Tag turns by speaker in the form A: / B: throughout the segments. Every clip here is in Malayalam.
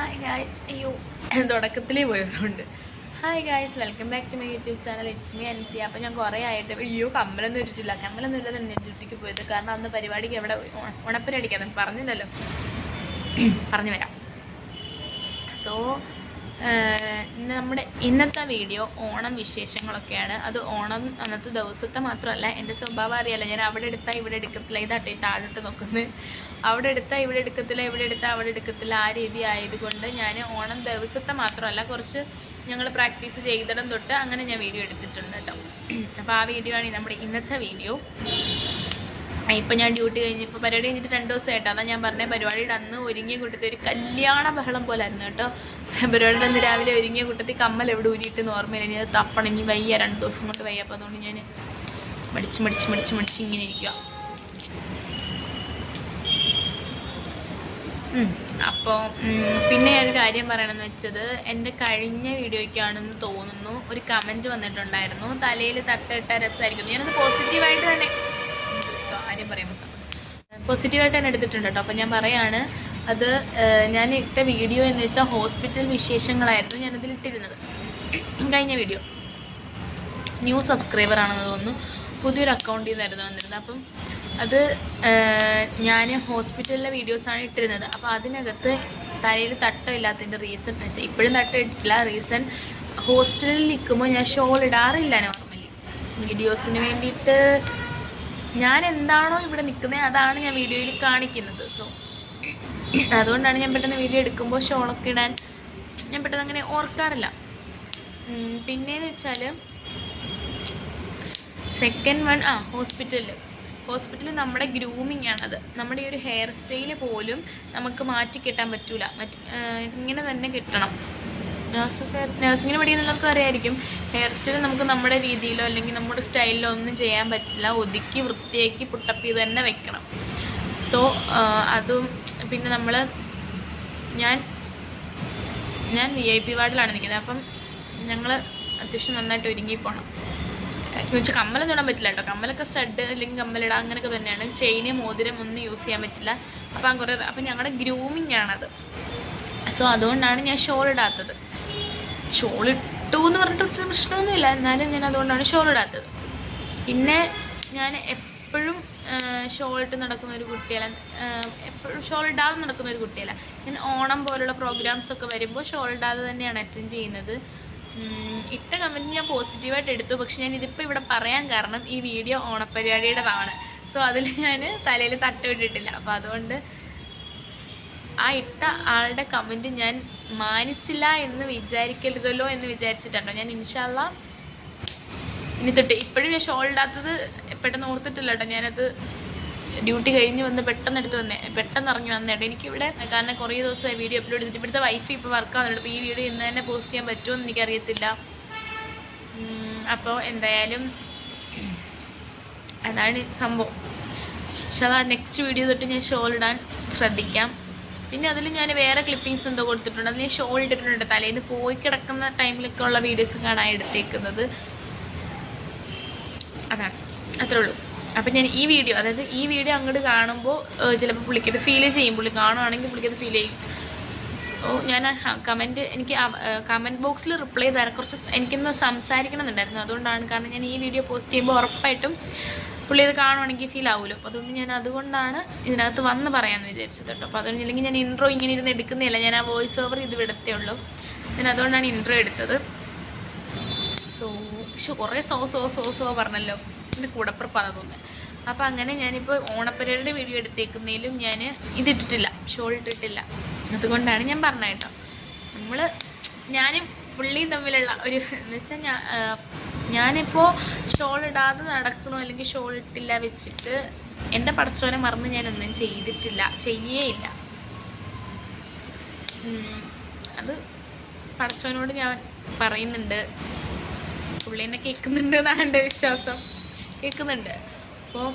A: ഹായ് ഗായ്സ്, അയ്യോ തുടക്കത്തിലേ പോയതുകൊണ്ട് hi guys, welcome back to my YouTube channel. It's me Ansi. അപ്പോൾ ഞാൻ കുറേ ആയിട്ട് അയ്യോ കമ്മലൊന്നും ഇട്ടിട്ടില്ല. കമ്മലൊന്നും ഇല്ലാതെ തന്നെ ഡ്യൂട്ടിക്ക് പോയത്. കാരണം അന്ന് പരിപാടിക്ക് എവിടെ ഉണപ്പരടിക്കാൻ പറഞ്ഞില്ലല്ലോ, പറഞ്ഞു വരാം. സോ നമ്മുടെ ഇന്നത്തെ വീഡിയോ ഓണം വിശേഷങ്ങളൊക്കെയാണ്. അത് ഓണം അന്നത്തെ ദിവസത്തെ മാത്രമല്ല, എൻ്റെ സ്വഭാവം അറിയാലോ, ഞാൻ അവിടെ എടുത്താൽ ഇവിടെ എടുക്കത്തില്ല. ഇതാട്ടെ താഴോട്ട് നോക്കുന്നത്, അവിടെ എടുത്താൽ ഇവിടെ എടുക്കത്തില്ല, ഇവിടെ എടുത്താൽ അവിടെ എടുക്കത്തില്ല. ആ രീതി ആയതുകൊണ്ട് ഞാൻ ഓണം ദിവസത്തെ മാത്രമല്ല, കുറച്ച് ഞങ്ങൾ പ്രാക്ടീസ് ചെയ്തിടം തൊട്ട് അങ്ങനെ ഞാൻ വീഡിയോ എടുത്തിട്ടുണ്ട് കേട്ടോ. അപ്പോൾ ആ വീഡിയോ ആണ് നമ്മുടെ ഇന്നത്തെ വീഡിയോ. ഇപ്പം ഞാൻ ഡ്യൂട്ടി കഴിഞ്ഞപ്പോൾ പരിപാടി കഴിഞ്ഞിട്ട് 2 ദിവസമായിട്ട്, അതാണ് ഞാൻ പറഞ്ഞ പരിപാടിയുടെ അന്ന് ഒരുങ്ങിയ കൂട്ടത്തിൽ ഒരു കല്യാണ ബഹളം പോലെ ആയിരുന്നു കേട്ടോ. പരിപാടിയുടെ അന്ന് രാവിലെ ഒരുങ്ങിയ കൂട്ടത്തിൽ കമ്മൽ എവിടെ ഊരിയിട്ടെന്ന് ഓർമ്മയില്ല. ഇനി അത് തപ്പണം, ഇനി വയ്യ, 2 ദിവസം കൊണ്ട് വയ്യ. അപ്പോൾ അതുകൊണ്ട് ഞാൻ മടിച്ച് ഇങ്ങനെ ഇരിക്കുക. അപ്പോൾ പിന്നെ ഒരു കാര്യം പറയണമെന്ന് വെച്ചത്, എൻ്റെ കഴിഞ്ഞ വീഡിയോയ്ക്കാണെന്ന് തോന്നുന്നു ഒരു കമൻറ്റ് വന്നിട്ടുണ്ടായിരുന്നു, തലയിൽ തട്ടിട്ട രസമായിരിക്കും. ഞാനത് പോസിറ്റീവായിട്ട് തന്നെ കാര്യം പറയുമ്പോൾ പോസിറ്റീവായിട്ട് തന്നെ എടുത്തിട്ടുണ്ട് കേട്ടോ. അപ്പോൾ ഞാൻ പറയാണ്, അത് ഞാൻ ഇട്ട വീഡിയോ എന്ന് വെച്ചാൽ ഹോസ്പിറ്റൽ വിശേഷങ്ങളായിരുന്നു ഞാനതിലിട്ടിരുന്നത്. കഴിഞ്ഞ വീഡിയോ ന്യൂ സബ്സ്ക്രൈബർ ആണെന്ന് തോന്നുന്നു, പുതിയൊരു അക്കൗണ്ടിൽ നിന്നായിരുന്നു വന്നിരുന്നത്. അപ്പം അത് ഞാൻ ഹോസ്പിറ്റലിലെ വീഡിയോസാണ് ഇട്ടിരുന്നത്. അപ്പോൾ അതിനകത്ത് തലയിൽ തട്ടമില്ലാത്തതിൻ്റെ റീസൺ എന്ന് വെച്ചാൽ, ഇപ്പോഴും തട്ടിട്ടില്ല. റീസൺ, ഹോസ്റ്റലിൽ നിൽക്കുമ്പോൾ ഞാൻ ഷോൾ ഇടാറില്ല നോർമലി. വീഡിയോസിന് വേണ്ടിയിട്ട് ഞാൻ എന്താണോ ഇവിടെ നിൽക്കുന്നത് അതാണ് ഞാൻ വീഡിയോയിൽ കാണിക്കുന്നത്. സോ അതുകൊണ്ടാണ് ഞാൻ പെട്ടെന്ന് വീഡിയോ എടുക്കുമ്പോൾ ഷോളൊക്കെ ഇടാൻ ഞാൻ പെട്ടെന്ന് അങ്ങനെ ഓർക്കാറില്ല. പിന്നെയെന്ന് വെച്ചാൽ സെക്കൻഡ് വൺ, ഹോസ്പിറ്റലിൽ നമ്മുടെ ഗ്രൂമിങ് ആണത്. നമ്മുടെ ഈ ഒരു ഹെയർ സ്റ്റൈല് പോലും നമുക്ക് മാറ്റി കെട്ടാൻ പറ്റൂല. ഇങ്ങനെ തന്നെ കിട്ടണം. നഴ്സിങ്ങിന് പഠിക്കുന്നവർക്ക് അറിയായിരിക്കും, ഹെയർ സ്റ്റൈൽ നമുക്ക് നമ്മുടെ രീതിയിലോ അല്ലെങ്കിൽ നമ്മുടെ സ്റ്റൈലിലോ ഒന്നും ചെയ്യാൻ പറ്റില്ല. ഒതുക്കി വൃത്തിയാക്കി പുട്ടപ്പ് ചെയ്ത് തന്നെ വെക്കണം. സോ അതും പിന്നെ ഞാൻ VIP വാർഡിലാണ് നിൽക്കുന്നത്. അപ്പം ഞങ്ങൾ അത്യാവശ്യം നന്നായിട്ട് ഒരുങ്ങി പോകണം. എന്ന് വെച്ചാൽ കമ്മലൊന്നും ഇടാൻ പറ്റില്ല കേട്ടോ. കമ്മലൊക്കെ സ്റ്റഡ് അല്ലെങ്കിൽ കമ്മലിടാം, അങ്ങനെയൊക്കെ തന്നെയാണ്. ചെയിന്, മോതിരം ഒന്നും യൂസ് ചെയ്യാൻ പറ്റില്ല. അപ്പം ഞങ്ങളുടെ ഗ്രൂമിങ് ആണത്. സോ അതുകൊണ്ടാണ് ഞാൻ ഷോൾ ഇടാത്തത്. ഷോൾ ഇട്ടു എന്ന് പറഞ്ഞിട്ട് പ്രശ്നമൊന്നുമില്ല, എന്നാലും ഞാൻ അതുകൊണ്ടാണ് ഷോൾ ഇടാത്തത്. പിന്നെ ഞാൻ എപ്പോഴും ഷോൾ ഇട്ട് നടക്കുന്ന ഒരു കുട്ടിയല്ല, എപ്പോഴും ഷോൾ ഇടാതെ നടക്കുന്ന ഒരു കുട്ടിയല്ല. ഞാൻ ഓണം പോലുള്ള പ്രോഗ്രാംസൊക്കെ വരുമ്പോൾ ഷോൾ ഇടാതെ തന്നെയാണ് അറ്റൻഡ് ചെയ്യുന്നത്. ഇട്ട കമൻറ്റ് ഞാൻ പോസിറ്റീവായിട്ട് എടുത്തു. പക്ഷെ ഞാൻ ഇതിപ്പോൾ ഇവിടെ പറയാൻ കാരണം, ഈ വീഡിയോ ഓണപ്പരിപാടിയുടേതാണ്. സോ അതിൽ ഞാൻ തലയിൽ തട്ടമിട്ടിട്ടില്ല. അപ്പോൾ അതുകൊണ്ട് ആ ഇട്ട ആളുടെ കമൻറ്റ് ഞാൻ മാനിച്ചില്ല എന്ന് വിചാരിക്കരുതല്ലോ എന്ന് വിചാരിച്ചിട്ടുണ്ടോ. ഞാൻ ഇൻഷാ അല്ലാഹ് ഇനി തൊട്ട് ഇപ്പോഴും ഞാൻ ഷോൾ ഇടാത്തത് പെട്ടെന്ന് ഓർത്തിട്ടില്ല കേട്ടോ. ഞാനത് ഡ്യൂട്ടി കഴിഞ്ഞ് വന്ന് പെട്ടെന്ന് ഇറങ്ങി വന്നേട്ടോ. എനിക്കിവിടെ കാരണം കുറേ ദിവസമായി വീഡിയോ അപ്ലോഡ് ചെയ്തിട്ട് ഇവിടുത്തെ വൈഫൈ ഇപ്പോൾ വർക്കാവുന്നുണ്ട്. അപ്പോൾ ഈ വീഡിയോ ഇന്ന് തന്നെ പോസ്റ്റ് ചെയ്യാൻ പറ്റുമോ എന്ന് എനിക്കറിയത്തില്ല. അപ്പോൾ എന്തായാലും അതാണ് സംഭവം. പക്ഷെ അതാണ് നെക്സ്റ്റ് വീഡിയോ തൊട്ട് ഞാൻ ഷോൾ ഇടാൻ ശ്രദ്ധിക്കാം. പിന്നെ അതിൽ ഞാൻ വേറെ ക്ലിപ്പിങ്സ് എന്തോ കൊടുത്തിട്ടുണ്ട്. അത് ഞാൻ ഷോൾ ഇട്ടിട്ടുണ്ട്. തലേന്ന് പോയി കിടക്കുന്ന ടൈമിലൊക്കെ ഉള്ള വീഡിയോസ് കാണാൻ എടുത്തേക്കുന്നത്. അതാണ്, അത്രേ ഉള്ളൂ. അപ്പം ഞാൻ ഈ വീഡിയോ അങ്ങോട്ട് കാണുമ്പോൾ ചിലപ്പോൾ പുള്ളിക്കത് ഫീൽ ചെയ്യും. പുള്ളി കാണുവാണെങ്കിൽ പുള്ളിക്കത് ഫീൽ ചെയ്യും. ഓ ഞാൻ എനിക്ക് കമൻറ്റ് ബോക്സിൽ റിപ്ലൈ തരാൻ കുറച്ച് എനിക്കൊന്ന് സംസാരിക്കണമെന്നുണ്ടായിരുന്നു. അതുകൊണ്ടാണ്. കാരണം ഞാൻ ഈ വീഡിയോ പോസ്റ്റ് ചെയ്യുമ്പോൾ ഉറപ്പായിട്ടും പുള്ളി അത് കാണുവാണെങ്കിൽ ഫീൽ ആവുമല്ലോ. അപ്പോൾ അതുകൊണ്ടാണ് ഇതിനകത്ത് വന്ന് പറയാമെന്ന് വിചാരിച്ചത് കേട്ടോ. അപ്പോൾ അതുകൊണ്ട് ഇല്ലെങ്കിൽ ഞാൻ ഇൻട്രോ ഇങ്ങനെ ഇരുന്ന് എടുക്കുന്നില്ല. ഞാൻ ആ വോയിസ് ഓവർ ഇത് വിടത്തേ ഉള്ളൂ. ഞാൻ അതുകൊണ്ടാണ് ഇൻട്രോ എടുത്തത്. കുറേ സോ പറഞ്ഞല്ലോ, എൻ്റെ കൂടപ്പുറപ്പാണ് തോന്നുന്നത്. അപ്പോൾ അങ്ങനെ ഞാനിപ്പോൾ ഓണപ്പരിപാടിയുടെ വീഡിയോ എടുത്തേക്കുന്നതിലും ഞാൻ ഇതിട്ടിട്ടില്ല, ഷോൾ ഇട്ടിട്ടില്ല. അതുകൊണ്ടാണ് ഞാൻ പറഞ്ഞത് കേട്ടോ. ഞാനും പുള്ളിയും തമ്മിലുള്ള ഒരു എന്ന് വെച്ചാൽ ഞാനിപ്പോൾ ഷോൾ ഇടാതെ നടക്കണോ അല്ലെങ്കിൽ ഷോൾ ഇട്ടില്ല വെച്ചിട്ട് എൻ്റെ പടച്ചോനെ മറന്ന് ഞാനൊന്നും ചെയ്യേയില്ല. അത് പടച്ചോനോട് ഞാൻ പറയുന്നുണ്ട്. പുള്ളി എന്നെ കേൾക്കുന്നുണ്ട് എന്നാണ് എൻ്റെ വിശ്വാസം. കേൾക്കുന്നുണ്ട്. അപ്പോൾ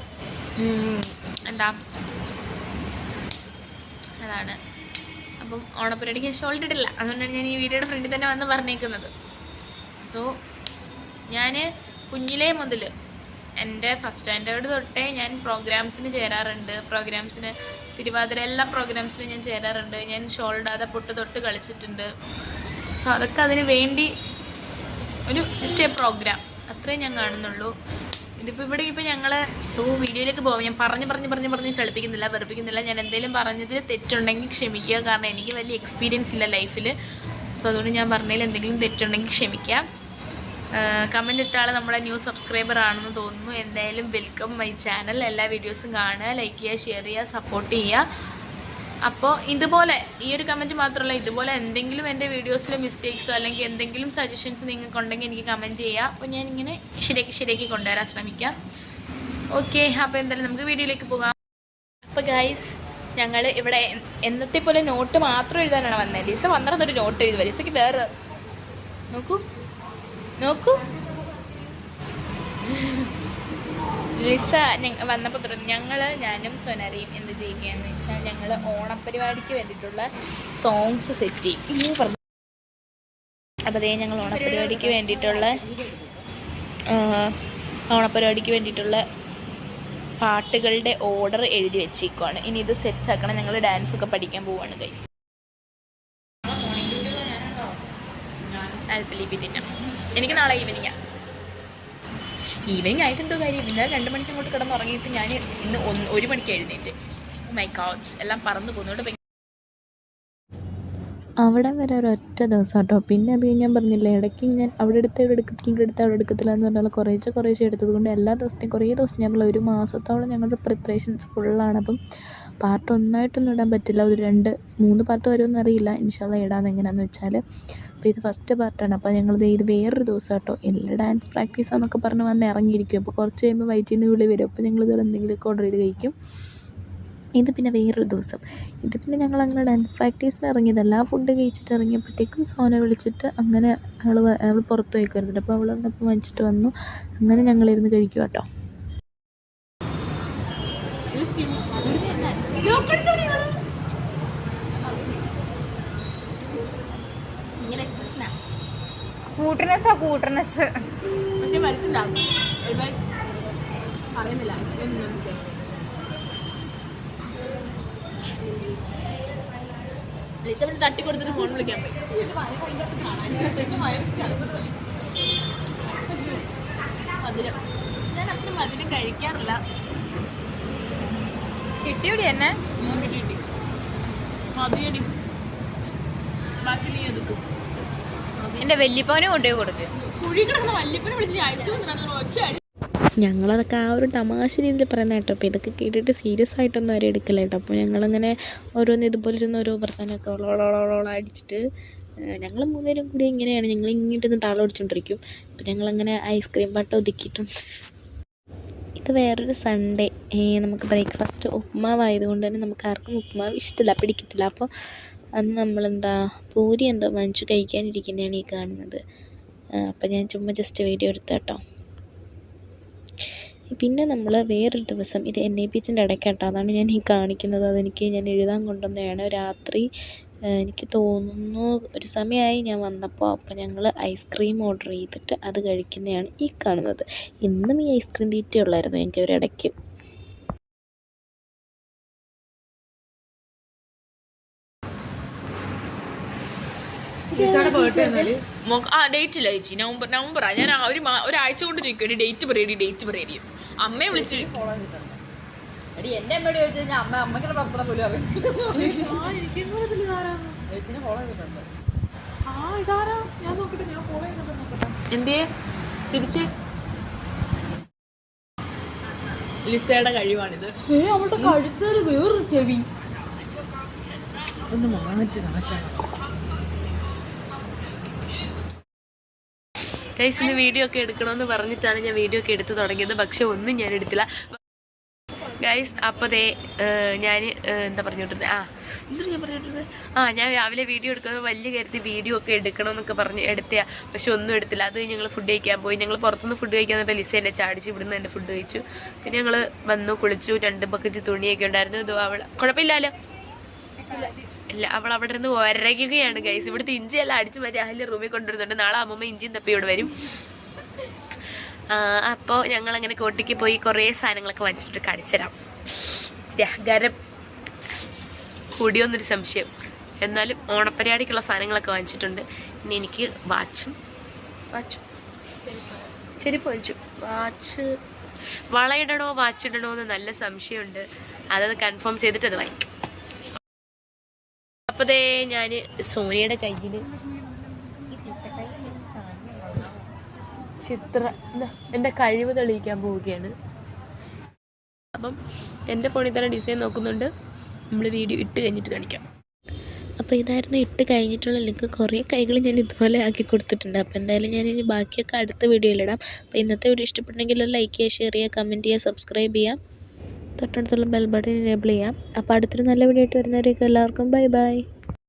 A: അതാണ്. അപ്പം ഓണപ്പരിപാടിക്ക് ഷോൾ ഇട്ടിട്ടില്ല. അതുകൊണ്ടാണ് ഞാൻ ഈ വീഡിയോയുടെ ഫ്രണ്ടിൽ തന്നെ വന്ന് പറഞ്ഞേക്കുന്നത്. സോ ഞാൻ കുഞ്ഞിലേ മുതൽ എൻ്റെ ഫസ്റ്റ് സ്റ്റാൻഡേർഡ് തൊട്ടേ ഞാൻ പ്രോഗ്രാംസിന് ചേരാറുണ്ട്. പ്രോഗ്രാംസിന് തിരുവാതിര എല്ലാ പ്രോഗ്രാംസിലും ഞാൻ ചേരാറുണ്ട്. ഞാൻ ഷോൾ ഇടാതെ പൊട്ട് തൊട്ട് കളിച്ചിട്ടുണ്ട്. സോ അതൊക്കെ അതിന് വേണ്ടി ഒരു ജസ്റ്റ് എ പ്രോഗ്രാം അത്രയും ഞാൻ കാണുന്നുള്ളൂ. ഇതിപ്പോൾ ഇവിടെ ഇപ്പോൾ ഞങ്ങൾ വീഡിയോയിലേക്ക് പോകാം. ഞാൻ പറഞ്ഞ് ചളിപ്പിക്കുന്നില്ല, വെറുപ്പിക്കുന്നില്ല. ഞാൻ എന്തെങ്കിലും പറഞ്ഞത് തെറ്റുണ്ടെങ്കിൽ ക്ഷമിക്കുക. കാരണം എനിക്ക് വലിയ എക്സ്പീരിയൻസ് ഇല്ല ലൈഫിൽ. സോ അതുകൊണ്ട് ഞാൻ പറഞ്ഞതിൽ എന്തെങ്കിലും തെറ്റുണ്ടെങ്കിൽ ക്ഷമിക്കാം. കമൻ്റ് ഇട്ട ആൾ നമ്മുടെ ന്യൂ സബ്സ്ക്രൈബർ ആണെന്ന് തോന്നുന്നു. എന്തായാലും വെൽക്കം മൈ ചാനൽ. എല്ലാ വീഡിയോസും കാണുക, ലൈക്ക് ചെയ്യുക, ഷെയർ ചെയ്യുക, സപ്പോർട്ട് ചെയ്യുക. അപ്പോൾ ഇതുപോലെ ഈ ഒരു കമൻറ്റ് മാത്രമല്ല, ഇതുപോലെ എന്തെങ്കിലും എൻ്റെ വീഡിയോസിൽ മിസ്റ്റേക്സോ അല്ലെങ്കിൽ എന്തെങ്കിലും സജഷൻസ് നിങ്ങൾക്കുണ്ടെങ്കിൽ എനിക്ക് കമൻറ്റ് ചെയ്യുക. അപ്പോൾ ഞാനിങ്ങനെ ശരിയാക്കി കൊണ്ടുവരാൻ ശ്രമിക്കാം. ഓക്കെ, അപ്പോൾ എന്തായാലും നമുക്ക് വീഡിയോയിലേക്ക് പോകാം. അപ്പോൾ ഗൈസ്, ഞങ്ങൾ ഇവിടെ എന്നത്തെ പോലെ നോട്ട് മാത്രം എഴുതാനാണ് വന്നത്. ലിസ വന്നിരുന്നൊരു നോട്ട് എഴുതുക. ലിസയ്ക്ക് വേറെ നോക്കൂ ലിസ വന്നപ്പോൾ തുടങ്ങി. ഞാനും സോനാരിയും എന്ത് ചെയ്യുകയെന്ന് വെച്ചാൽ ഞങ്ങൾ ഓണപ്പരിപാടിക്ക് വേണ്ടിയിട്ടുള്ള സോങ്സ് സെറ്റ് ചെയ്യും പറഞ്ഞു. അപ്പോൾ അതേ ഞങ്ങൾ ഓണപ്പരിപാടിക്ക് വേണ്ടിയിട്ടുള്ള പാട്ടുകളുടെ ഓർഡർ എഴുതി വെച്ചേക്കുവാണ്. ഇനി ഇത് സെറ്റാക്കണം. ഞങ്ങൾ ഡാൻസൊക്കെ പഠിക്കാൻ പോവുകയാണ് ഗൈസ്. അൽപ്പലിപ്പി തിന്നാം. എനിക്ക് നാളെ ഈവനിങ് ആയിട്ട് എന്തോ കാര്യം. ഇന്നലെ 2 മണിക്ക് അങ്ങോട്ട് കിടന്നുറങ്ങിയിട്ട് ഞാൻ ഇന്ന് 1 മണിക്ക് എഴുന്നേറ്റ്. മൈ ഗോഡ്, എല്ലാം പറന്നു പോകുന്നുണ്ട്.
B: അവിടെ വരെ ഒരൊറ്റ ദിവസം കേട്ടോ. പിന്നെ അത് കഴിഞ്ഞ് ഞാൻ പറഞ്ഞില്ല, ഇടയ്ക്ക് ഞാൻ അവിടെ എടുക്കത്തില്ല എന്ന് പറഞ്ഞാൽ കുറേശ്ശെ എടുത്തത് കൊണ്ട് എല്ലാ ദിവസത്തെയും കുറേ ദിവസം ഞങ്ങൾ 1 മാസത്തോളം ഞങ്ങളുടെ പ്രിപ്പറേഷൻസ് ഫുള്ളാണ്. അപ്പം പാർട്ട് 1 ഇടാൻ പറ്റില്ല. ഒരു 2-3 പാർട്ട് വരുമെന്ന് അറിയില്ല. ഇൻഷാല്ലാ ഇടാൻ എങ്ങനെയാണെന്ന് വെച്ചാൽ. അപ്പോൾ ഇത് ഫസ്റ്റ് പാർട്ടാണ്. അപ്പോൾ ഞങ്ങളിത് ഇത് വേറൊരു ദിവസം കേട്ടോ. എല്ലാ ഡാൻസ് പ്രാക്ടീസാന്നൊക്കെ പറഞ്ഞ് വന്ന് ഇറങ്ങിയിരിക്കും. അപ്പോൾ കുറച്ച് കഴിയുമ്പോൾ വയറ്റിൽ നിന്ന് വിളി വരും. അപ്പോൾ ഞങ്ങളിത് എന്തെങ്കിലുമൊക്കെ ഓർഡർ ചെയ്ത് കഴിക്കും. ഇത് പിന്നെ വേറൊരു ദിവസം. ഇത് പിന്നെ ഞങ്ങളങ്ങനെ ഡാൻസ് പ്രാക്ടീസിന് ഇറങ്ങിയതല്ല. ഫുഡ് കഴിച്ചിട്ട് ഇറങ്ങിയപ്പോഴത്തേക്കും സോന വിളിച്ചിട്ട് അങ്ങനെ അവൾ പുറത്ത് പോയിക്കുമായിരുന്നില്ല. അപ്പോൾ അവൾ വന്നപ്പോൾ വാങ്ങിച്ചിട്ട് വന്നു. അങ്ങനെ ഞങ്ങളിരുന്ന് കഴിക്കും കേട്ടോ.
A: കൂട്ടനസ് പക്ഷെ വരുത്തില്ല, പറയുന്നില്ല. ലിസ തട്ടി കൊടുത്തിട്ട് ഫോൺ വിളിക്കാൻ പോയി. മധുരം ഞാൻ അത്ര മധുരം കഴിക്കാറില്ല. കിട്ടിയോടി എന്നെ കിട്ടി മതിയടി. ബാക്കി നീ ഒതുക്കും. എൻ്റെ വല്യപ്പനെ കൊണ്ടുപോയി കൊടുക്ക്. കുഴി കിടക്കുന്ന വല്യപ്പനെ വിളിച്ച് ഐസ്ക്രീം ഒറ്റ അടി.
B: ഞങ്ങളതൊക്കെ ആ ഒരു തമാശ രീതിയിൽ പറയുന്ന കേട്ടോ. അപ്പോൾ ഇതൊക്കെ കേട്ടിട്ട് സീരിയസ് ആയിട്ടൊന്നും അവരെ എടുക്കില്ല കേട്ടോ. അപ്പോൾ ഞങ്ങളങ്ങനെ ഓരോന്ന് ഇതുപോലെ ഇരുന്ന് ഓരോ വർത്തമാനമൊക്കെ ഓളോളോളോളം അടിച്ചിട്ട് ഞങ്ങൾ 3 പേരും കൂടി ഇങ്ങനെയാണ്. ഞങ്ങൾ ഇങ്ങോട്ടൊന്ന് താളം അടിച്ചുകൊണ്ടിരിക്കും. അപ്പോൾ ഞങ്ങളങ്ങനെ ഐസ്ക്രീം പാട്ട് ഒതുക്കിയിട്ടുണ്ട്. ഇത് വേറൊരു സൺഡേ. നമുക്ക് ബ്രേക്ക്ഫാസ്റ്റ് ഉപ്മാവായതുകൊണ്ട് തന്നെ നമുക്ക് ആർക്കും ഉപ്മാവ് ഇഷ്ടമില്ല, പിടിക്കത്തില്ല. അപ്പോൾ അന്ന് നമ്മളെന്താ പൂരി എന്തോ വാങ്ങിച്ചു കഴിക്കാനിരിക്കുന്നതാണ് ഈ കാണുന്നത്. അപ്പോൾ ഞാൻ ചുമ്മാ ജസ്റ്റ് വീഡിയോ എടുത്ത കേട്ടോ. പിന്നെ നമ്മൾ വേറൊരു ദിവസം, ഇത് NAPHൻ്റെ ഇടയ്ക്കാട്ടോ, അതാണ് ഞാൻ ഈ കാണിക്കുന്നത്. ഞാൻ എഴുതാൻ കൊണ്ടുവന്നതാണ്. രാത്രി എനിക്ക് തോന്നുന്നു ഒരു സമയമായി ഞാൻ വന്നപ്പോൾ. അപ്പോൾ ഞങ്ങൾ ഐസ്ക്രീം ഓർഡർ ചെയ്തിട്ട് അത് കഴിക്കുന്നതാണ് ഈ കാണുന്നത്. ഇന്നും ഈ ഐസ്ക്രീം തീറ്റയുള്ളായിരുന്നു എനിക്ക് ഒരിടയ്ക്ക്.
A: ഡേറ്റ് ഇല്ല ചേച്ചി, നവംബറാ. ഞാൻ ഒരാഴ്ച കൊണ്ട് ചോദിക്കും ഡേറ്റ് പറയടി. അമ്മയെ വിളിച്ചു
C: എന്റെ അമ്മയോട് ചോദിച്ചു കഴിഞ്ഞാൽ അമ്മയ്ക്കുള്ള പ്രവർത്തനം പോലും
A: എന്തേ തിരിച്ച് ലിസയുടെ കഴിവാണിത്.
C: അവളുടെ കഴുത്തൊരു വേറൊരു ചെവി ഒന്ന് മാറ്റി നാശമാണ്.
A: ഗൈസ്, ഇന്ന് വീഡിയോ ഒക്കെ എടുക്കണമെന്ന് പറഞ്ഞിട്ടാണ് ഞാൻ വീഡിയോ ഒക്കെ എടുത്ത് തുടങ്ങിയത്. പക്ഷെ ഒന്നും ഞാൻ എടുത്തില്ല ഗൈസ്. അപ്പോൾ ഞാൻ എന്താ പറഞ്ഞുകൊണ്ടിരുന്നത്, ഞാൻ രാവിലെ വീഡിയോ എടുക്കുന്നത് വലിയ കാര്യത്തിൽ വീഡിയോ ഒക്കെ എടുക്കണമെന്നൊക്കെ പറഞ്ഞ് എടുത്തിയാ. പക്ഷെ ഒന്നും എടുത്തില്ല. അത് ഞങ്ങൾ ഫുഡ് കഴിക്കാൻ പോയി. ഞങ്ങൾ പുറത്തുനിന്ന് ഫുഡ് കഴിക്കാൻ പോയപ്പോൾ ലിസ എന്നെ ചാടിച്ച് ഇവിടുന്ന് തന്നെ ഫുഡ് കഴിച്ചു. പിന്നെ ഞങ്ങൾ വന്നു, കുളിച്ചു. 2 ബക്കറ്റ് തുണിയൊക്കെ ഉണ്ടായിരുന്നു. ഇത് കുഴപ്പമില്ലല്ലോ. ഇല്ല, അവൾ അവിടെ ഇരുന്ന് ഒരയ്ക്കുകയാണ് ഗൈസ്. ഇവിടുത്തെ ഇഞ്ചിയെല്ലാം അടിച്ചു മാറ്റി അഹല്യ റൂമിൽ കൊണ്ടുവരുന്നുണ്ട്. നാളെ അമ്മമ്മ ഇഞ്ചിയും തപ്പി ഇവിടെ വരും. അപ്പോൾ ഞങ്ങളങ്ങനെ കോട്ടിക്ക് പോയി കുറേ സാധനങ്ങളൊക്കെ വാങ്ങിച്ചിട്ട് കാണിച്ചു തരാം. ഇച്ചിരി അഹങ്കാരം
D: കൂടിയോന്നൊരു സംശയം. എന്നാലും ഓണപ്പരിപാടിക്കുള്ള സാധനങ്ങളൊക്കെ വാങ്ങിച്ചിട്ടുണ്ട്. ഇനി എനിക്ക് വാച്ചും ചെരുപ്പ് വാങ്ങിച്ചു. വളയിടണോ വാച്ചിടണോ എന്ന് നല്ല സംശയമുണ്ട്. അതത് കൺഫേം ചെയ്തിട്ട് അത് വാങ്ങിക്കും. അപ്പോൾ ദേ ഞാൻ സോനിയുടെ കയ്യിൽ എൻ്റെ കഴിവ് തെളിയിക്കാൻ പോവുകയാണ്. അപ്പം എൻ്റെ ഫോണിൽ തന്നെ ഡിസൈൻ നോക്കുന്നുണ്ട്. നമ്മൾ വീഡിയോ ഇട്ട് കഴിഞ്ഞിട്ട് കാണിക്കാം.
B: അപ്പോൾ ഇതായിരുന്നു ഇട്ട് കഴിഞ്ഞിട്ടുള്ള ലിങ്ക്. കുറേ കൈകൾ ഞാൻ ഇതുപോലെ ആക്കി കൊടുത്തിട്ടുണ്ട്. അപ്പോൾ എന്തായാലും ഞാൻ ഇനി ബാക്കിയൊക്കെ അടുത്ത വീഡിയോയിലിടാം. അപ്പോൾ ഇന്നത്തെ വീഡിയോ ഇഷ്ടപ്പെട്ടെങ്കിൽ ലൈക്ക് ചെയ്യുക, ഷെയർ ചെയ്യുക, കമൻറ്റ് ചെയ്യുക, സബ്സ്ക്രൈബ് ചെയ്യാം, തൊട്ടടുത്തുള്ള ബെൽ ബട്ടൺ എനേബിൾ ചെയ്യാം. അപ്പോൾ അടുത്തൊരു നല്ല വീഡിയോ ആയിട്ട് വരുന്നവരേക്കും എല്ലാവർക്കും ബൈ ബൈ.